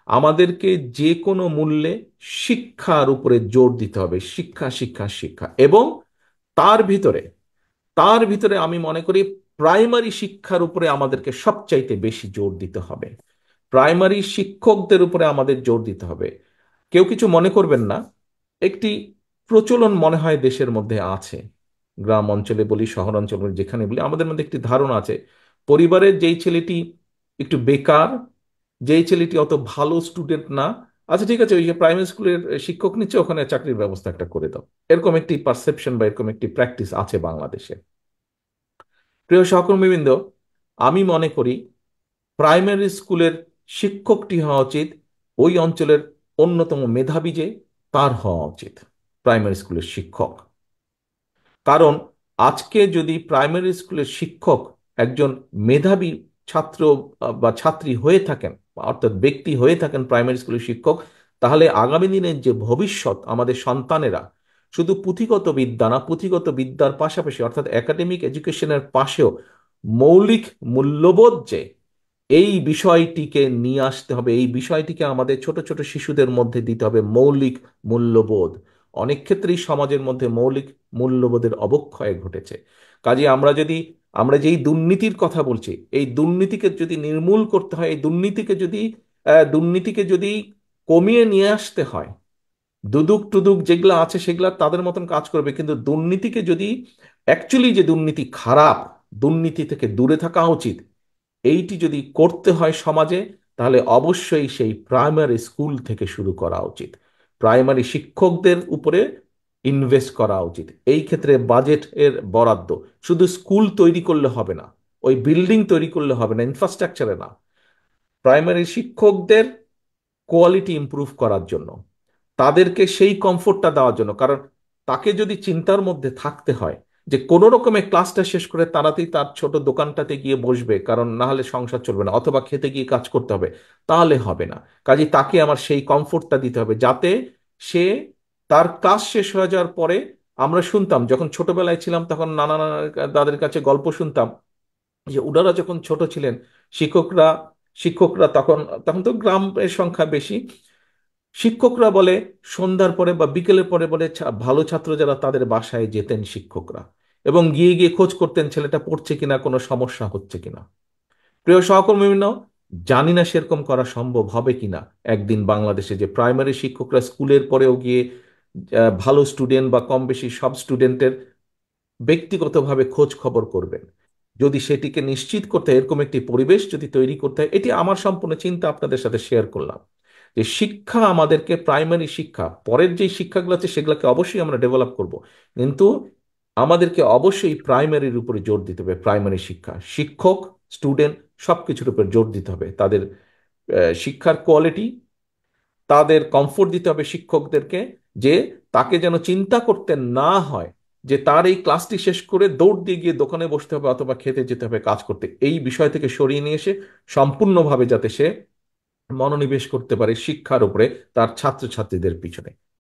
আমাদেরকে যে কোনো মূল্যে শিক্ষার উপরে জোর দিতে হবে, শিক্ষা শিক্ষা শিক্ষা। এবং তার ভিতরে তার ভিতরে আমি মনে করি প্রাইমারি শিক্ষার উপরে আমাদেরকে সবচাইতে বেশি জোর দিতে হবে। প্রাইমারি শিক্ষকদের উপরে আমাদের জোর দিতে হবে। কেউ কিছু মনে করবেন না, একটি প্রচলন মনে হয় দেশের মধ্যে আছে, গ্রাম অঞ্চলে বলি শহর অঞ্চলে বলি, যেখানে বলি আমাদের মধ্যে একটি ধারণা আছে, পরিবারের যেই ছেলেটি একটু বেকার, যেই ছেলেটি অত ভালো স্টুডেন্ট না, আচ্ছা ঠিক আছে, ওই যে প্রাইমারি স্কুলের শিক্ষক নিচ্ছে, ওখানে চাকরির ব্যবস্থা একটা করে দাও। এরকম একটি পারসেপশন বা এরকম একটি প্র্যাকটিস আছে বাংলাদেশে। প্রিয় সহকর্মীবৃন্দ, আমি মনে করি প্রাইমারি স্কুলের শিক্ষকটি হওয়া উচিত ওই অঞ্চলের অন্যতম মেধাবী, যে তার হওয়া উচিত প্রাইমারি স্কুলের শিক্ষক। কারণ আজকে যদি প্রাইমারি স্কুলের শিক্ষক একজন মেধাবী ছাত্র বা ছাত্রী হয়ে থাকেন, অর্থাৎ ব্যক্তি হয়ে থাকেন প্রাইমারি স্কুলের শিক্ষক, তাহলে আগামী দিনের যে ভবিষ্যৎ আমাদের সন্তানেরা শুধু পুঁথিগত বিদ্যা না, পুঁথিগত বিদ্যার পাশাপাশি অর্থাৎ একাডেমিক এডুকেশনের পাশেও মৌলিক মূল্যবোধ, যে এই বিষয়টিকে নিয়ে আসতে হবে, এই বিষয়টিকে আমাদের ছোট ছোট শিশুদের মধ্যে দিতে হবে, মৌলিক মূল্যবোধ। অনেক ক্ষেত্রেই সমাজের মধ্যে মৌলিক মূল্যবোধের অবক্ষয় ঘটেছে। কাজে আমরা যেই দুর্নীতির কথা বলছি, এই দুর্নীতিকে যদি নির্মূল করতে হয়, এই দুর্নীতিকে যদি কমিয়ে নিয়ে আসতে হয়, দুদুক টুদুক যেগুলো আছে সেগুলো তাদের মতন কাজ করবে, কিন্তু দুর্নীতিকে যদি, অ্যাকচুয়ালি যে দুর্নীতি খারাপ, দুর্নীতি থেকে দূরে থাকা উচিত, এইটি যদি করতে হয় সমাজে, তাহলে অবশ্যই সেই প্রাইমারি স্কুল থেকে শুরু করা উচিত। প্রাইমারি শিক্ষকদের উপরে ইনভেস্ট করা উচিত। এই ক্ষেত্রে বাজেট এর বরাদ্দ, শুধু স্কুল তৈরি করলে হবে না, ওই বিল্ডিং তৈরি করলে হবে না, ইনফ্রাস্ট্রাকচারে না, প্রাইমারি শিক্ষকদের কোয়ালিটি ইমপ্রুভ করার জন্য, তাদেরকে সেই কমফোর্টটা দেওয়ার জন্য। কারণ তাকে যদি চিন্তার মধ্যে থাকতে হয় যে কোনো রকমে ক্লাসটা শেষ করে তাড়াতাড়ি তার ছোট দোকানটাতে গিয়ে বসবে, কারণ না হলে সংসার চলবে না, অথবা খেতে গিয়ে কাজ করতে হবে, তাহলে হবে না। কাজে তাকে আমার সেই কমফোর্টটা দিতে হবে, যাতে সে তার ক্লাস শেষ হয়ে যাওয়ার পরে, আমরা শুনতাম যখন ছোটবেলায় ছিলাম তখন নানা নানা দাদের কাছে গল্প শুনতাম, যে ওনারা যখন ছোট ছিলেন, শিক্ষকরা শিক্ষকরা তখন তখন তো গ্রামের সংখ্যা বেশি, শিক্ষকরা বলে সন্ধ্যার পরে বা বিকেলের পরে বলে ভালো ছাত্র যারা তাদের বাসায় যেতেন শিক্ষকরা, এবং গিয়ে গিয়ে খোঁজ করতেন ছেলেটা পড়ছে কিনা, কোনো সমস্যা হচ্ছে কিনা। প্রিয় সহকর্মীবৃন্দ, জানি না সেরকম করা সম্ভব হবে কিনা একদিন বাংলাদেশে, যে প্রাইমারি শিক্ষকরা স্কুলের পরেও গিয়ে ভালো স্টুডেন্ট বা কম বেশি সব স্টুডেন্টের ব্যক্তিগতভাবে খোঁজ খবর করবেন। যদি সেটিকে নিশ্চিত করতে হয়, এরকম একটি পরিবেশ যদি তৈরি করতে হয়, এটি আমার সম্পূর্ণ চিন্তা আপনাদের সাথে শেয়ার করলাম, যে শিক্ষা আমাদেরকে, প্রাইমারি শিক্ষা, পরের যে শিক্ষাগুলো আছে সেগুলোকে অবশ্যই আমরা ডেভেলপ করব, কিন্তু আমাদেরকে অবশ্যই প্রাইমারির উপরে জোর দিতে হবে। প্রাইমারি শিক্ষা, শিক্ষক, স্টুডেন্ট সবকিছুর উপর জোর দিতে হবে, তাদের শিক্ষার কোয়ালিটি, তাদের কমফোর্ট দিতে হবে শিক্ষকদেরকে, যে তাকে যেন চিন্তা করতে না হয় যে তার এই ক্লাসটি শেষ করে দৌড় দিয়ে গিয়ে দোকানে বসতে হবে অথবা খেতে যেতে হবে কাজ করতে, এই বিষয় থেকে সরিয়ে নিয়ে এসে সম্পূর্ণভাবে যাতে সে মনোনিবেশ করতে পারে শিক্ষার উপরে, তার ছাত্রছাত্রীদের পিছনে।